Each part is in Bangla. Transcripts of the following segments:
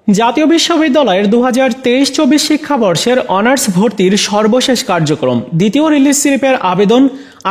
জাতীয় বিশ্ববিদ্যালয়ের 2023-24 শিক্ষাবর্ষের অনার্স ভর্তির সর্বশেষ কার্যক্রম দ্বিতীয় রিলিজ স্লিপের আবেদন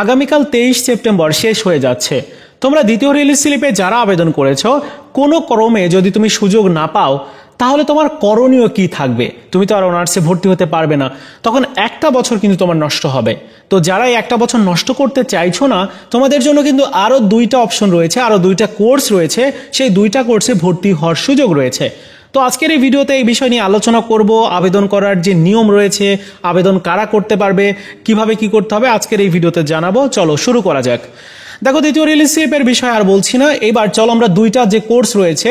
আগামীকাল 23 সেপ্টেম্বর শেষ হয়ে যাচ্ছে। তোমরা দ্বিতীয় রিলিজ স্লিপে যারা আবেদন করেছো, কোনো ক্রমে যদি তুমি সুযোগ না পাও তাহলে তোমার করণীয় কি থাকবে? তুমি তো আর অনার্সে ভর্তি হতে পারবে না, তখন একটা বছর কিন্তু তোমার নষ্ট হবে। তো যারা এই একটা বছর নষ্ট করতে চাইছো না, তোমাদের জন্য কিন্তু আরও দুইটা অপশন রয়েছে, আরও দুইটা কোর্স রয়েছে, সেই দুইটা কোর্সে ভর্তি হওয়ার সুযোগ রয়েছে। তো আজকের এই ভিডিওতে এই বিষয় নিয়ে আলোচনা করব, আবেদন করার যে নিয়ম রয়েছে, আবেদন কারা করতে পারবে, কিভাবে কি করতে হবে আজকের এই ভিডিওতে জানাবো। চলো শুরু করা যাক। দেখো, দ্বিতীয় রিলিজ স্লিপের বিষয় আর বলছি না, এবার চলো আমরা দুইটা যে কোর্স রয়েছে,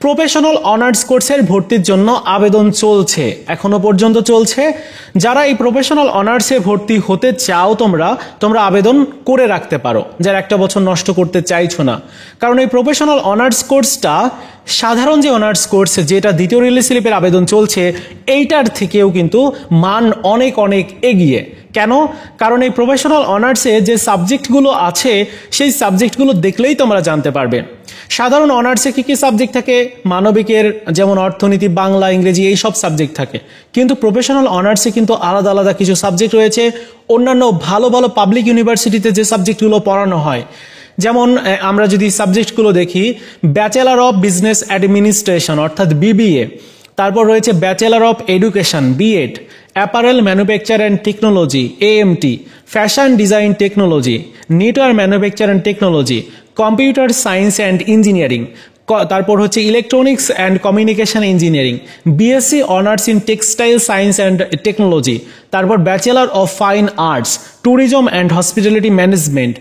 প্রফেশনাল অনার্স কোর্সের ভর্তির জন্য আবেদন চলছে, এখনো পর্যন্ত চলছে। যারা এই প্রফেশনাল অনার্সে ভর্তি হতে চাও তোমরা আবেদন করে রাখতে পারো, যারা একটা বছর নষ্ট করতে চাইছো না। কারণ এই প্রফেশনাল অনার্স কোর্সটা সাধারণ যে অনার্স কোর্স যেটা দ্বিতীয় রিলিজ স্লিপের আবেদন চলছে, এইটার থেকেও কিন্তু মান অনেক অনেক এগিয়ে। কেন? কারণ এই প্রফেশনাল অনার্সে যে সাবজেক্টগুলো আছে, সেই সাবজেক্টগুলো দেখলেই তোমরা জানতে পারবে। সাধারণ অনার্সে কি কি সাবজেক্ট থাকে? মানবিকের যেমন অর্থনীতি, বাংলা, ইংরেজি এই সব সাবজেক্ট থাকে। কিন্তু প্রফেশনাল অনার্সে কিন্তু আলাদা আলাদা কিছু সাবজেক্ট রয়েছে। অন্যান্য ভালো ভালো পাবলিক ইউনিভার্সিটিতে যে সাবজেক্টগুলো পড়ানো হয়, যেমন আমরা যদি সাবজেক্টগুলো দেখি, ব্যাচেলার অফ বিজনেস অ্যাডমিনিস্ট্রেশন অর্থাৎ বিবিএ, তারপর রয়েছে bachelor of education BEd, apparel manufacture and technology AMT, fashion design technology, knitwear manufacture and technology, computer science and engineering, তারপর হচ্ছে electronics and communication engineering, BSc honours in textile science and technology, তারপর bachelor of fine arts, tourism and hospitality management,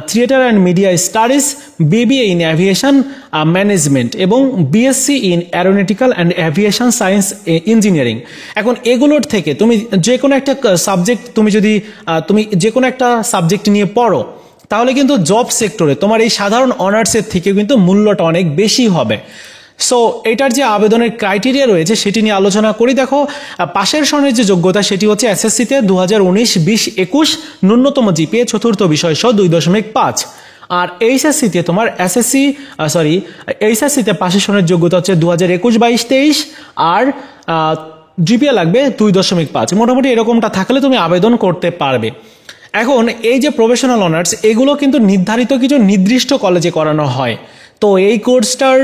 theatre and media studies, BBA in aviation management এবং BSc in aeronautical and aviation science engineering. এখন এগুলোর থেকে তুমি যে কোনো একটা সাবজেক্ট তুমি যে কোনো একটা সাবজেক্ট নিয়ে পড়ো, তাহলে কিন্তু জব সেক্টরে তোমার এই সাধারণ অনার্সের থেকে কিন্তু মূল্যটা অনেক বেশি হবে। সো এটার যে আবেদনের ক্রাইটেরিয়া রয়েছে সেটি নিয়ে আলোচনা করি। দেখো, পাশের সনের যে যোগ্যতা সেটি হচ্ছে এসএসসিতে 2019-20-21 ন্যূনতম জিপিএ চতুর্থ বিষয় সহ 2.5, আর এইচএসসিতে তোমার এইচএসসিতে পাশের সনের যোগ্যতা হচ্ছে 2021-22-23 আর জিপিএ লাগবে 2.5। মোটামুটি এরকমটা থাকলে তুমি আবেদন করতে পারবে। এখন এই যে প্রফেশনাল অনার্স, এগুলো কিন্তু নির্ধারিত কিছু নির্দিষ্ট কলেজে করানো হয়। তো এই কোর্সটার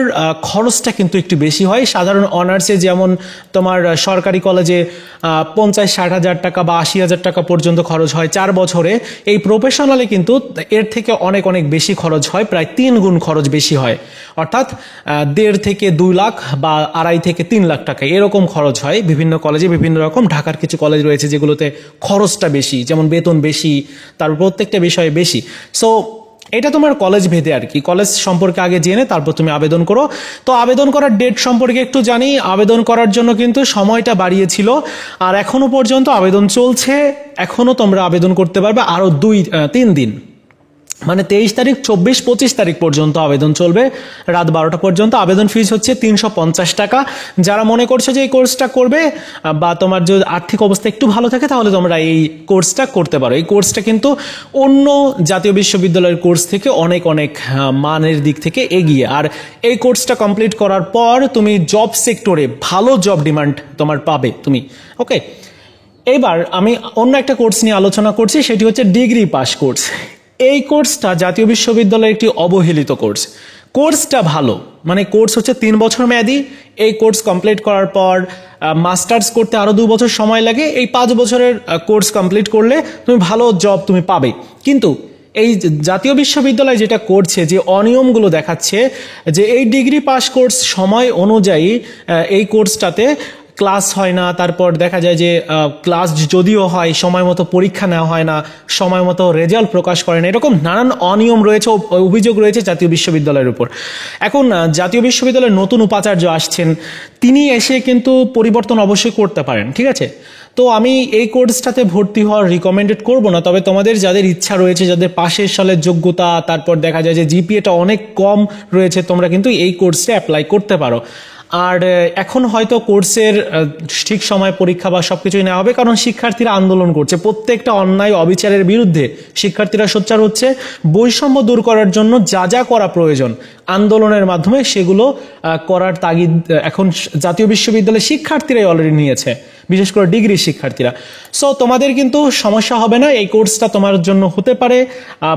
খরচটা কিন্তু একটু বেশি হয়। সাধারণ অনার্সে যেমন তোমার সরকারি কলেজে 50-60 হাজার টাকা বা 80 হাজার টাকা পর্যন্ত খরচ হয় 4 বছরে, এই প্রফেশনালে কিন্তু এর থেকে অনেক অনেক বেশি খরচ হয়, প্রায় 3 গুণ খরচ বেশি হয়। অর্থাৎ 1.5 থেকে 2 লাখ বা 2.5 থেকে 3 লাখ টাকা এরকম খরচ হয় বিভিন্ন কলেজে, বিভিন্ন রকম। ঢাকার কিছু কলেজ রয়েছে যেগুলোতে খরচটা বেশি, যেমন বেতন বেশি, তারপর প্রত্যেকটা বিষয়ে বেশি। সো এটা তোমার কলেজ ভেদে আর কি। কলেজ সম্পর্কে আগে জেনে তারপর তুমি আবেদন করো। তো আবেদন করার ডেট সম্পর্কে একটু জানি। আবেদন করার জন্য কিন্তু সময়টা বাড়িয়েছিল, আর এখনো পর্যন্ত আবেদন চলছে। এখনো তোমরা আবেদন করতে পারবে আরো 2-3 দিন, মানে 23 তারিখ, 24-25 তারিখ পর্যন্ত আবেদন চলবে, রাত 12টা পর্যন্ত। আবেদন ফিস হচ্ছে 350 টাকা। যারা মনে করছো যে এই কোর্সটা করবে বা তোমার যদি আর্থিক অবস্থা একটু ভালো থাকে, তাহলে তোমরা এই কোর্সটা করতে পারো। এই কোর্সটা কিন্তু অন্য জাতীয় বিশ্ববিদ্যালয়ের কোর্স থেকে অনেক অনেক মানের দিক থেকে এগিয়ে। আর এই কোর্সটা কমপ্লিট করার পর তুমি জব সেক্টরে ভালো জব ডিমান্ড তোমার পাবে তুমি। ওকে, এবার আমি অন্য একটা কোর্স নিয়ে আলোচনা করছি, সেটি হচ্ছে ডিগ্রি পাস কোর্স। এই কোর্সটা জাতীয় বিশ্ববিদ্যালয়ের একটি অবহেলিত কোর্স। কোর্সটা ভালো, মানে কোর্স হচ্ছে 3 বছর মেয়াদি। এই কোর্স কমপ্লিট করার পর মাস্টার্স করতে আরো 2 বছর সময় লাগে। এই 5 বছরের কোর্স কমপ্লিট করলে তুমি ভালো জব তুমি পাবে। কিন্তু এই জাতীয় বিশ্ববিদ্যালয় যেটা করছে, যে অনিয়মগুলো দেখাচ্ছে, যে এই ডিগ্রি পাস কোর্স সময় অনুযায়ী এই কোর্সটাতে ক্লাস হয় না, তারপর দেখা যায় যে ক্লাস যদিও হয় সময় মতো পরীক্ষা নেওয়া হয় না, সময় মতো রেজাল্ট প্রকাশ করে না, এরকম নানান অনিয়ম রয়েছে, অভিযোগ রয়েছে জাতীয় বিশ্ববিদ্যালয়ের উপর। এখন জাতীয় বিশ্ববিদ্যালয়ের নতুন উপাচার্য আসছেন, তিনি এসে কিন্তু পরিবর্তন অবশ্যই করতে পারেন, ঠিক আছে? তো আমি এই কোর্সটাতে ভর্তি হওয়ার রিকমেন্ডেড করব না, তবে তোমাদের যাদের ইচ্ছা রয়েছে, যাদের পাশের সালের যোগ্যতা, তারপর দেখা যায় যে জিপিএটা অনেক কম রয়েছে, তোমরা কিন্তু এই কোর্সে অ্যাপ্লাই করতে পারো। আর এখন হয়তো কোর্সের ঠিক সময় পরীক্ষা বা সবকিছুই নেওয়া হবে, কারণ শিক্ষার্থীরা আন্দোলন করছে, প্রত্যেকটা অন্যায় অবিচারের বিরুদ্ধে শিক্ষার্থীরা সোচ্চার হচ্ছে। বৈষম্য দূর করার জন্য যা যা করা প্রয়োজন আন্দোলনের মাধ্যমে সেগুলো করার তাগিদ এখন জাতীয় বিশ্ববিদ্যালয়ের শিক্ষার্থীরাই অলরেডি নিয়েছে, বিশেষ করে ডিগ্রি শিক্ষার্থীরা। সো তোমাদের কিন্তু সমস্যা হবে না, এই কোর্সটা তোমার জন্য হতে পারে।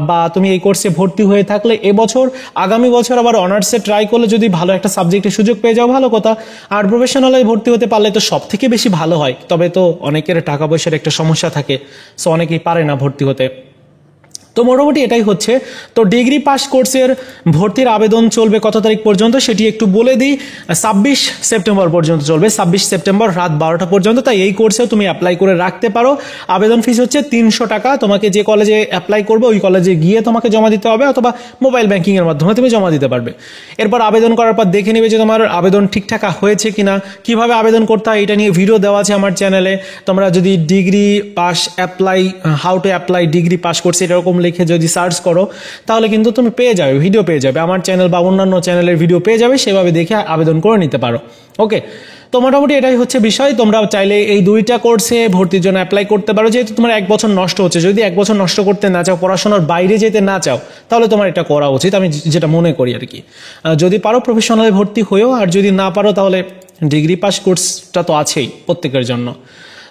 বা তুমি এই কোর্সে ভর্তি হয়ে থাকলে এবছর, আগামী বছর আবার অনার্সে ট্রাই করলে যদি ভালো একটা সাবজেক্টে সুযোগ পেয়ে যাও ভালো কথা। আর প্রফেশনালে ভর্তি হতে পারলে তো সব থেকে বেশি ভালো হয়। তবে তো অনেকের টাকা পয়সার একটা সমস্যা থাকে, সো অনেকেই পারে না ভর্তি হতে। তো মোটামুটি এটাই হচ্ছে। তো ডিগ্রি পাস কোর্সের ভর্তির আবেদন চলবে কত তারিখ পর্যন্ত সেটি একটু বলে দিই। 26 সেপ্টেম্বর পর্যন্ত চলবে, 26 সেপ্টেম্বর রাত 12টা পর্যন্ত। তাই এই কোর্সেও তুমি অ্যাপ্লাই করে রাখতে পারো। আবেদন ফিস হচ্ছে 300 টাকা। তোমাকে যে কলেজে অ্যাপ্লাই করবে ওই কলেজে গিয়ে তোমাকে জমা দিতে হবে, অথবা মোবাইল ব্যাংকিংয়ের মাধ্যমে তুমি জমা দিতে পারবে। এরপর আবেদন করার পর দেখে নেবে যে তোমার আবেদন ঠিকঠাক হয়েছে কিনা, কিভাবে আবেদন করতে হয় এটা নিয়ে ভিডিও দেওয়া আছে আমার চ্যানেলে। তোমরা যদি degree pass apply, how to apply degree pass course এরকম লিখে যদি সার্চ করো তাহলে কিন্তু তুমি পেয়ে যাবে, ভিডিও পেয়ে যাবে, আমার চ্যানেল বা অন্যান্য চ্যানেলের ভিডিও পেয়ে যাবে, সেভাবে দেখে আবেদন করে নিতে পারো। ওকে, তো মোটামুটি এটাই হচ্ছে বিষয়। তোমরা চাইলে এই দুইটা কোর্সে ভর্তির জন্য অ্যাপ্লাই করতে পারো। যেহেতু তোমার 1 বছর নষ্ট হচ্ছে, যদি 1 বছর নষ্ট করতে না চাও, পড়াশোনার বাইরে যেতে না চাও, তাহলে তোমার এটা করা উচিত, আমি যেটা মনে করি আর কি। যদি পারো প্রফেশনালে ভর্তি হয়েও, আর যদি না পারো তাহলে ডিগ্রি পাস কোর্সটা তো আছেই প্রত্যেকের জন্য।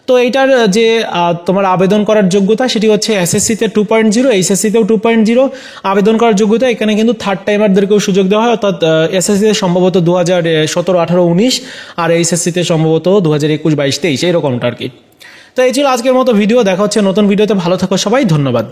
তো এইটার যে তোমার আবেদন করার যোগ্যতা সেটি হচ্ছে এসএসসিতে 2.0, এইচএসসিতেও 2.0 আবেদন করার যোগ্যতা। এখানে কিন্তু থার্ড টাইমারদেরকেও সুযোগ দেওয়া হয়, অর্থাৎ এসএসসিতে সম্ভবত 2017, 18, 19, আর এইচএসসিতে সম্ভবত 2021, 22, 23 এরকমটা আর কি। তো এই ছিল আজকের মতো ভিডিও। দেখা হচ্ছে নতুন ভিডিওতে। ভালো থাকো সবাই, ধন্যবাদ।